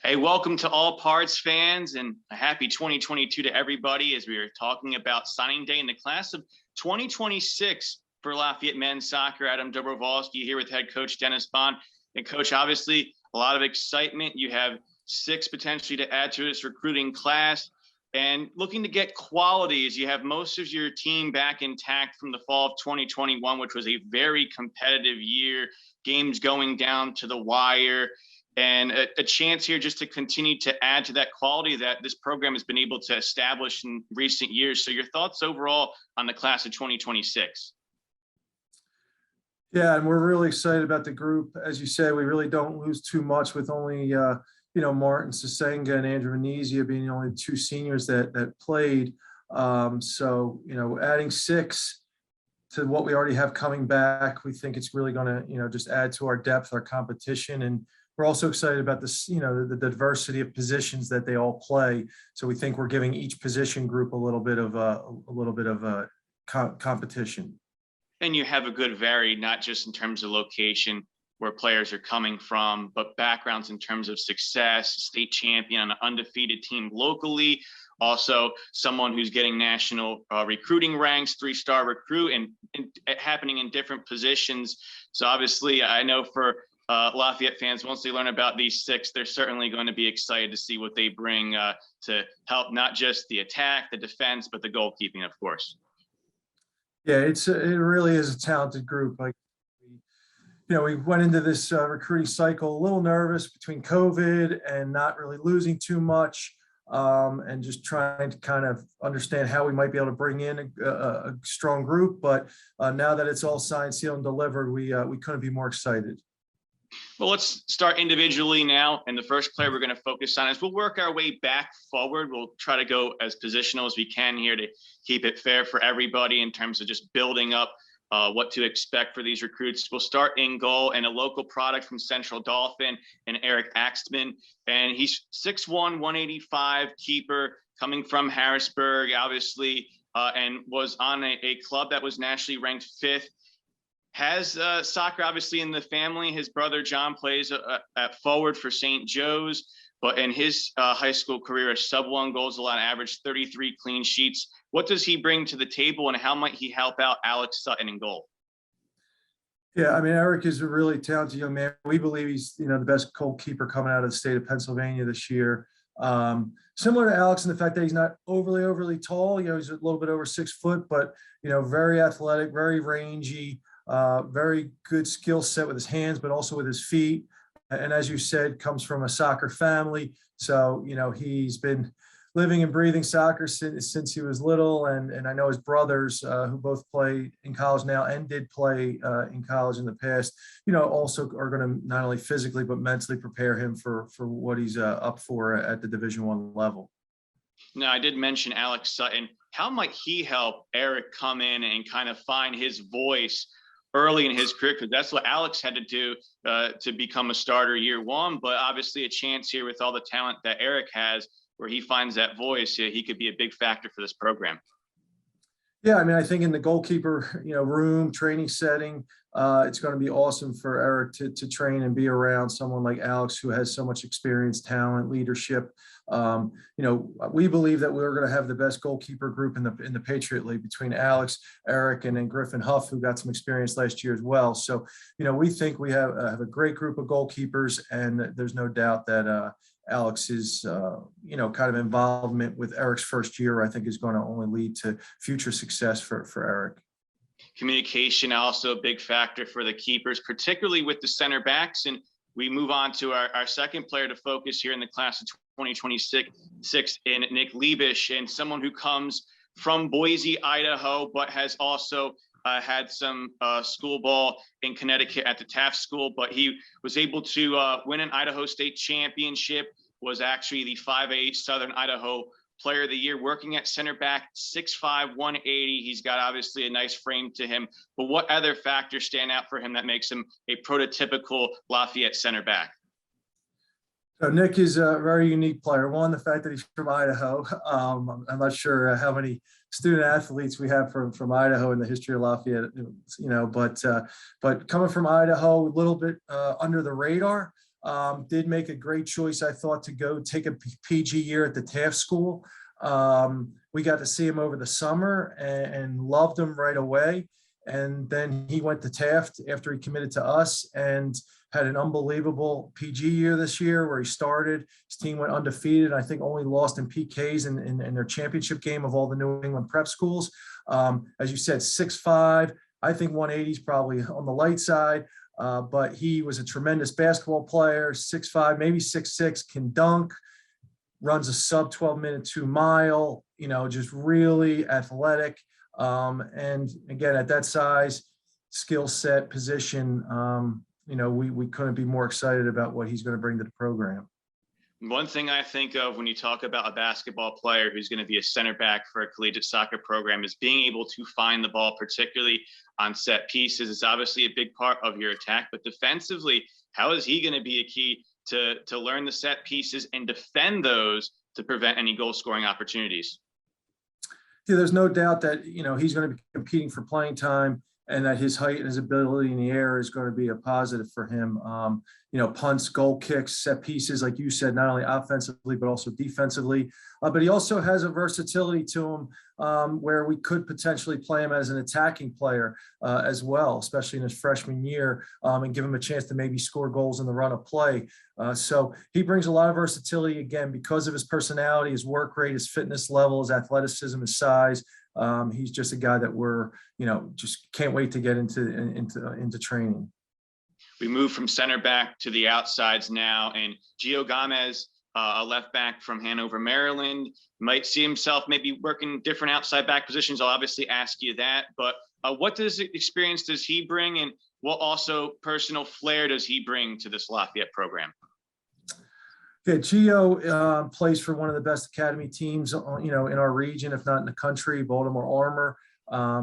Hey, welcome to all Pards fans and a happy 2022 to everybody as we are talking about signing day in the class of 2026 for Lafayette men's soccer. I'm Dobrowolski here with head coach Dennis Bohn. And coach, obviously a lot of excitement. You have 6 potentially to add to this recruiting class and looking to get quality as you have most of your team back intact from the fall of 2021, which was a very competitive year, games going down to the wire. And a chance here just to continue to add to that quality that this program has been able to establish in recent years. So your thoughts overall on the class of 2026? Yeah, and we're really excited about the group. As you say, we really don't lose too much with only, Martin Sasenga and Andrew Venezia being the only 2 seniors that played. Adding 6 to what we already have coming back, we think it's really going to, just add to our depth, our competition. And we're also excited about this, the diversity of positions that they all play. So we think we're giving each position group a little bit of competition. And you have a good varied, not just in terms of location where players are coming from, but backgrounds in terms of success, state champion on an undefeated team locally, also someone who's getting national recruiting ranks, 3-star recruit, and happening in different positions. So obviously I know for Lafayette fans, once they learn about these 6, they're certainly going to be excited to see what they bring to help not just the attack, the defense, but the goalkeeping, of course. Yeah, it really is a talented group. We went into this recruiting cycle a little nervous between COVID and not really losing too much, and just trying to kind of understand how we might be able to bring in a strong group. But now that it's all signed, sealed, and delivered, we couldn't be more excited. Well, let's start individually now. And the first player we're going to focus on is we'll work our way back forward. We'll try to go as positional as we can here to keep it fair for everybody in terms of just building up what to expect for these recruits. We'll start in goal, and a local product from Central Dauphin and Eric Axeman. And he's 6'1", 185 keeper coming from Harrisburg, obviously, and was on a club that was nationally ranked 5th. Has soccer obviously in the family. His brother John plays at forward for St. Joe's, but in his high school career, a sub-1 goals allowed, average 33 clean sheets. What does he bring to the table, and how might he help out Alex Sutton in goal? Yeah, I mean, Eric is a really talented young man. We believe he's, the best goalkeeper coming out of the state of Pennsylvania this year. Similar to Alex in the fact that he's not overly tall. He's a little bit over 6 foot, but, very athletic, very rangy. Very good skill set with his hands, but also with his feet. And as you said, comes from a soccer family. So, he's been living and breathing soccer since he was little. And I know his brothers, who both play in college now and did play in college in the past, also are going to not only physically, but mentally prepare him for what he's up for at the Division I level. Now, I did mention Alex Sutton. How might he help Eric come in and kind of find his voice early in his career? Because that's what Alex had to do to become a starter year 1, but obviously a chance here with all the talent that Eric has, where he finds that voice. He could be a big factor for this program. Yeah, I mean, I think in the goalkeeper, room, training setting, it's going to be awesome for Eric to train and be around someone like Alex, who has so much experience, talent, leadership. We believe that we're going to have the best goalkeeper group in the Patriot League between Alex, Eric, and then Griffin Huff, who got some experience last year as well. So, we think we have a great group of goalkeepers, and there's no doubt that Alex's, kind of involvement with Eric's first year, I think, is going to only lead to future success for Eric. Communication also a big factor for the keepers, particularly with the center backs. And we move on to our second player to focus here in the class of 2026 in Nick Liebush, and someone who comes from Boise, Idaho, but has also had some school ball in Connecticut at the Taft School, but he was able to win an Idaho State championship, was actually the 5A Southern Idaho Player of the Year, working at center back, 6'5", 180. He's got obviously a nice frame to him, but what other factors stand out for him that makes him a prototypical Lafayette center back? So Nick is a very unique player. One, the fact that he's from Idaho. I'm not sure how many student athletes we have from Idaho in the history of Lafayette, but coming from Idaho, a little bit under the radar. did make a great choice, I thought, to go take a PG year at the Taft School. We got to see him over the summer and loved him right away. And then he went to Taft after he committed to us and had an unbelievable PG year this year where he started. His team went undefeated. I think only lost in PKs in their championship game of all the New England prep schools. As you said, 6'5". I think 180 is probably on the light side, but he was a tremendous basketball player, 6'5", maybe 6'6", can dunk, runs a sub 12-minute 2 mile, just really athletic. And again, at that size, skill set, position, we couldn't be more excited about what he's going to bring to the program. One thing I think of when you talk about a basketball player who's going to be a center back for a collegiate soccer program is being able to find the ball, particularly on set pieces. It's obviously a big part of your attack, but defensively, how is he going to be a key to learn the set pieces and defend those to prevent any goal scoring opportunities? Yeah, there's no doubt that, he's going to be competing for playing time and that his height and his ability in the air is going to be a positive for him. Punts, goal kicks, set pieces, like you said, not only offensively, but also defensively. But he also has a versatility to him where we could potentially play him as an attacking player as well, especially in his freshman year, and give him a chance to maybe score goals in the run of play. So he brings a lot of versatility, again, because of his personality, his work rate, his fitness level, his athleticism, his size. He's just a guy that we're, just can't wait to get into training. We move from center back to the outsides now, and Gamez, a left back from Hanover, Maryland, might see himself maybe working different outside back positions. I'll obviously ask you that, but what experience does he bring, and what also personal flair does he bring to this Lafayette program? Yeah, Gio plays for one of the best academy teams, in our region, if not in the country, Baltimore Armor.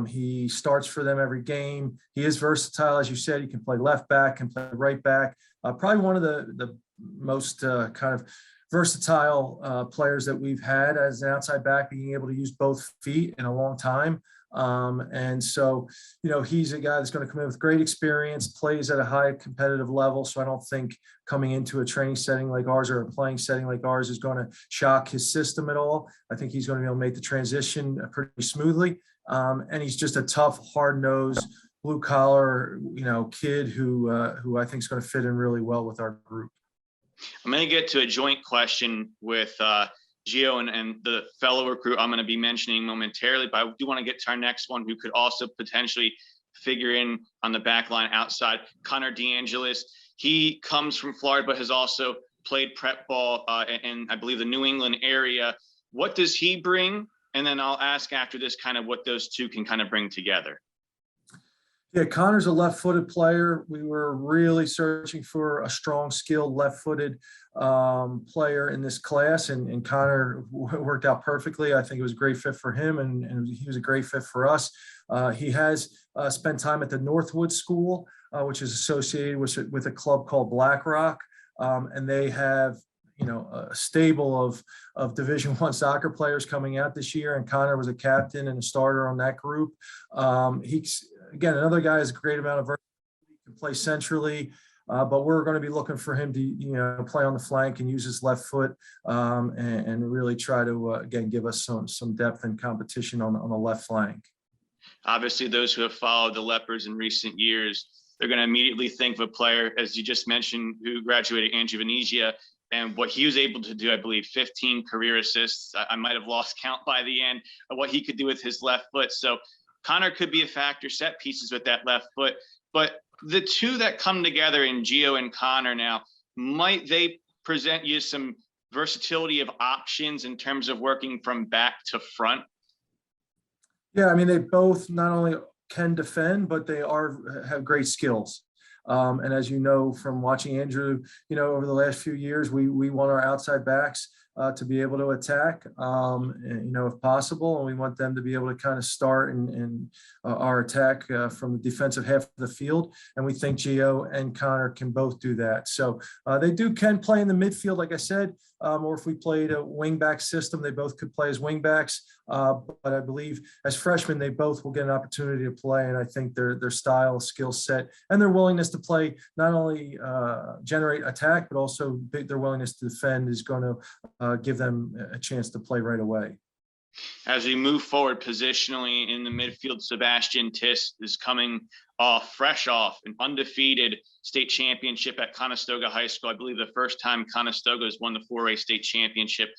He starts for them every game. He is versatile, as you said. He can play left back, can play right back. Probably one of the most kind of versatile players that we've had as an outside back, being able to use both feet in a long time. And so, he's a guy that's going to come in with great experience, plays at a high competitive level. So I don't think coming into a training setting like ours or a playing setting like ours is going to shock his system at all. I think he's going to be able to make the transition pretty smoothly. And he's just a tough, hard-nosed, blue-collar, kid who I think is going to fit in really well with our group. I'm going to get to a joint question with Gio and the fellow recruit I'm going to be mentioning momentarily, but I do want to get to our next one who could also potentially figure in on the back line outside, Conor DeAngelis. He comes from Florida, but has also played prep ball in, I believe, the New England area. What does he bring? And then I'll ask after this kind of what those two can kind of bring together. Yeah, Conor's a left-footed player. We were really searching for a strong, skilled left-footed player in this class, and Conor worked out perfectly. I think it was a great fit for him, and he was a great fit for us. He has spent time at the Northwood School, which is associated with a club called Black Rock, and they have a stable of Division I soccer players coming out this year, and Conor was a captain and a starter on that group. He's, again, another guy has a great amount of versatility, can play centrally, but we're going to be looking for him to play on the flank and use his left foot and really try to again give us some depth and competition on the left flank. Obviously, those who have followed the Leopards in recent years, they're going to immediately think of a player, as you just mentioned, who graduated Andrew Venezia. And what he was able to do, I believe, 15 career assists. I might have lost count by the end of what he could do with his left foot. So Conor could be a factor, set pieces with that left foot. But the two that come together in Gio and Conor now, might they present you some versatility of options in terms of working from back to front? Yeah, I mean, they both not only can defend, but they have great skills. And as you know from watching Andrew, over the last few years, we want our outside backs to be able to attack, if possible, and we want them to be able to kind of start in our attack from the defensive half of the field. And we think Gio and Conor can both do that. So they can play in the midfield, like I said. or if we played a wingback system, they both could play as wingbacks. But I believe as freshmen, they both will get an opportunity to play. And I think their style, skill set, and their willingness to play not only generate attack, but also their willingness to defend is going to give them a chance to play right away. As we move forward positionally in the midfield, Sebastian Tis is coming fresh off an undefeated state championship at Conestoga High School. I believe the first time Conestoga has won the 4A state championship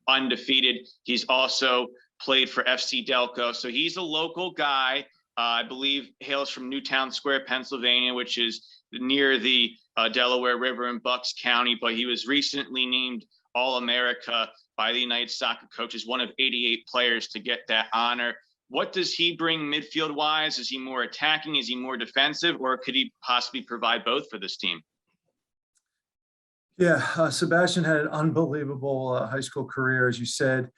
undefeated. He's also played for FC Delco. So he's a local guy. I believe hails from Newtown Square, Pennsylvania, which is near the Delaware River in Bucks County. But he was recently named All-America by the United Soccer Coaches, one of 88 players to get that honor. What does he bring midfield wise? Is he more attacking? Is he more defensive? Or could he possibly provide both for this team? Yeah, Sebastian had an unbelievable high school career, as you said.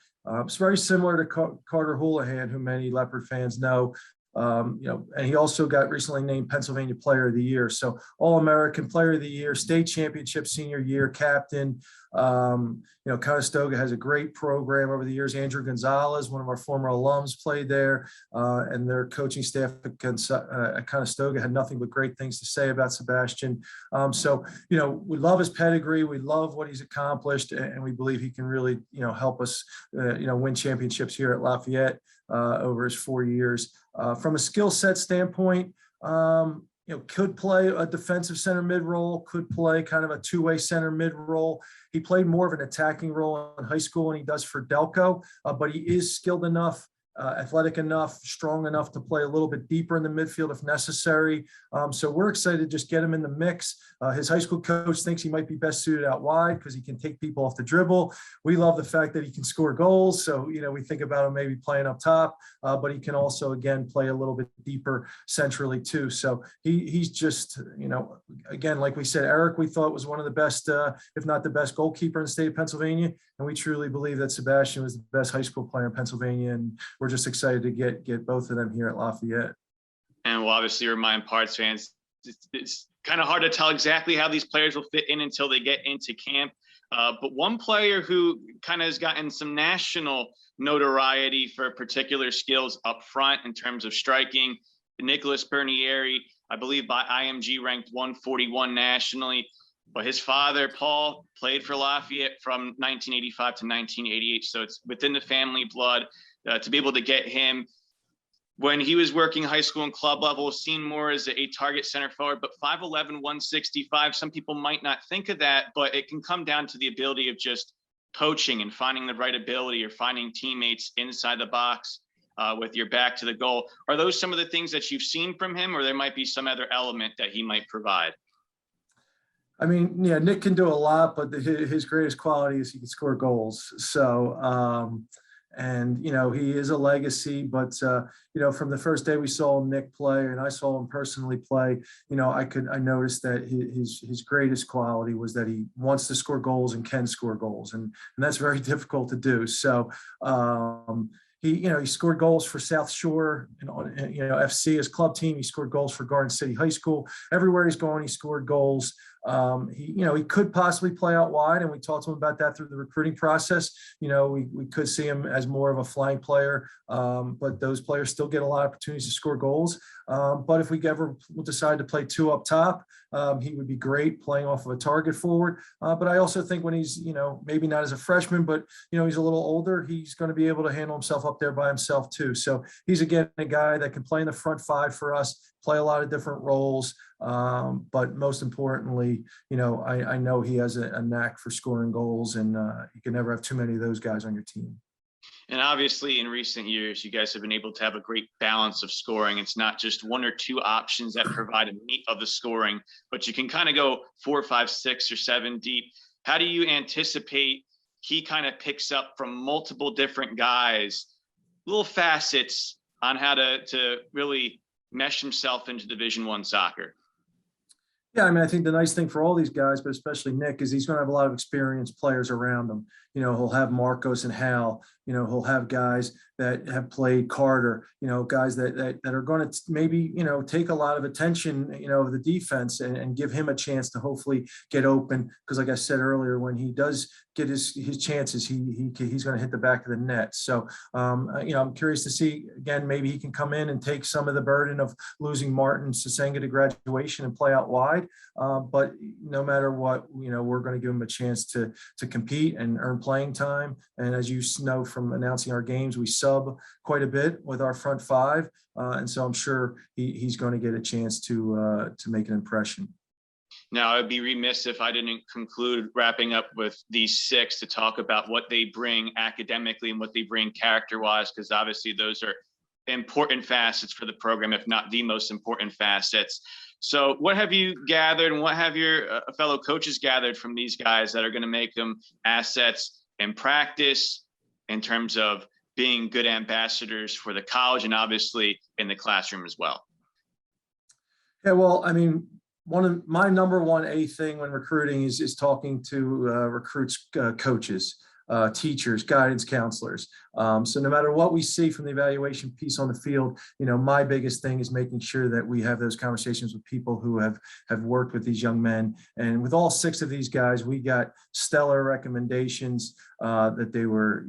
It's very similar to Carter Houlihan, who many Leopard fans know. And he also got recently named Pennsylvania Player of the Year. So All-American Player of the Year, state championship senior year captain. Conestoga has a great program over the years. Andrew Gonzalez, one of our former alums, played there, and their coaching staff at Conestoga had nothing but great things to say about Sebastian. We love his pedigree. We love what he's accomplished, and we believe he can really, help us, win championships here at Lafayette over his 4 years. From a skill set standpoint, could play a defensive center mid role, could play kind of a two-way center mid role. He played more of an attacking role in high school than he does for Delco, but he is skilled enough, athletic enough, strong enough to play a little bit deeper in the midfield if necessary. So we're excited to just get him in the mix. His high school coach thinks he might be best suited out wide because he can take people off the dribble. We love the fact that he can score goals. So, we think about him maybe playing up top, but he can also, again, play a little bit deeper centrally too. So he's just, again, like we said, Eric, we thought was one of the best, if not the best goalkeeper in the state of Pennsylvania. And we truly believe that Sebastian was the best high school player in Pennsylvania. And we're just excited to get both of them here at Lafayette. And we'll obviously remind Parts fans, it's kind of hard to tell exactly how these players will fit in until they get into camp. But one player who kind of has gotten some national notoriety for particular skills up front in terms of striking, Nicholas Bernieri, I believe by IMG ranked 141 nationally. But his father, Paul, played for Lafayette from 1985 to 1988. So it's within the family blood. To be able to get him when he was working high school and club level, seen more as a target center forward, but 5'11", 165. Some people might not think of that, but it can come down to the ability of just poaching and finding the right ability or finding teammates inside the box with your back to the goal. Are those some of the things that you've seen from him, or there might be some other element that he might provide? I mean, yeah, Nick can do a lot, but his greatest quality is he can score goals. So, he is a legacy, but, from the first day we saw Nick play and I saw him personally play, I noticed that his greatest quality was that he wants to score goals and can score goals. And that's very difficult to do. So, he scored goals for South Shore, FC, his club team. He scored goals for Garden City High School. Everywhere he's going, he scored goals. He could possibly play out wide, and we talked to him about that through the recruiting process. We could see him as more of a flank player, but those players still get a lot of opportunities to score goals. But if we ever decide to play two up top, he would be great playing off of a target forward. But I also think when he's, maybe not as a freshman, but, he's a little older, he's going to be able to handle himself up there by himself too. So he's, again, a guy that can play in the front five for us, play a lot of different roles. But most importantly, I know he has a knack for scoring goals, and you can never have too many of those guys on your team. And obviously in recent years, you guys have been able to have a great balance of scoring. It's not just one or two options that provide a meat of the scoring, but you can kind of go 4, 5, 6, or 7 deep. How do you anticipate he kind of picks up from multiple different guys, little facets on how to really mesh himself into Division I soccer? Yeah, I mean, I think the nice thing for all these guys, but especially Nick, is he's going to have a lot of experienced players around him. He'll have Marcos and Hal. He'll have guys that have played Carter. Guys that are going to maybe take a lot of attention of the defense and give him a chance to hopefully get open. Because like I said earlier, when he does get his chances, he's going to hit the back of the net. So I'm curious to see again. Maybe he can come in and take some of the burden of losing Martin Sasenga to graduation and play out wide. But no matter what, we're going to give him a chance to compete and earn playing time. And as you know from announcing our games, we sub quite a bit with our front five, and so I'm sure he's going to get a chance to make an impression. Now, I'd be remiss if I didn't conclude wrapping up with these six to talk about what they bring academically and what they bring character-wise, because obviously those are important facets for the program, if not the most important facets. So what have you gathered and what have your fellow coaches gathered from these guys that are going to make them assets in practice in terms of being good ambassadors for the college and obviously in the classroom as well? Yeah, well, I mean, one of my number one thing when recruiting is talking to recruits, coaches, teachers, guidance counselors. So no matter what we see from the evaluation piece on the field, my biggest thing is making sure that we have those conversations with people who have worked with these young men. And with all six of these guys, we got stellar recommendations that they were,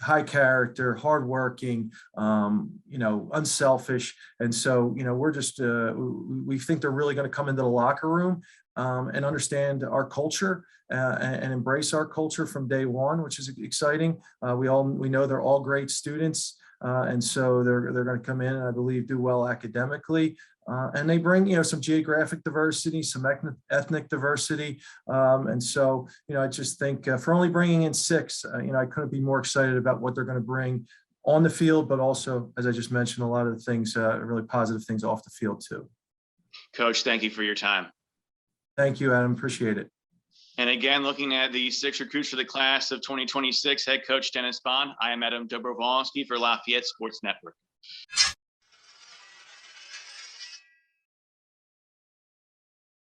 high character, hardworking, unselfish. And so, we're just, we think they're really going to come into the locker room and understand our culture and embrace our culture from day one, which is exciting. We know they're all great students. And so they're going to come in and I believe do well academically. And they bring, some geographic diversity, some ethnic diversity. And so, I just think for only bringing in six, I couldn't be more excited about what they're going to bring on the field, but also, as I just mentioned, a lot of the things, really positive things off the field too. Coach, thank you for your time. Thank you, Adam. Appreciate it. And again, looking at the six recruits for the class of 2026, head coach Dennis Bohn, I am Adam Dobrowolski for Lafayette Sports Network.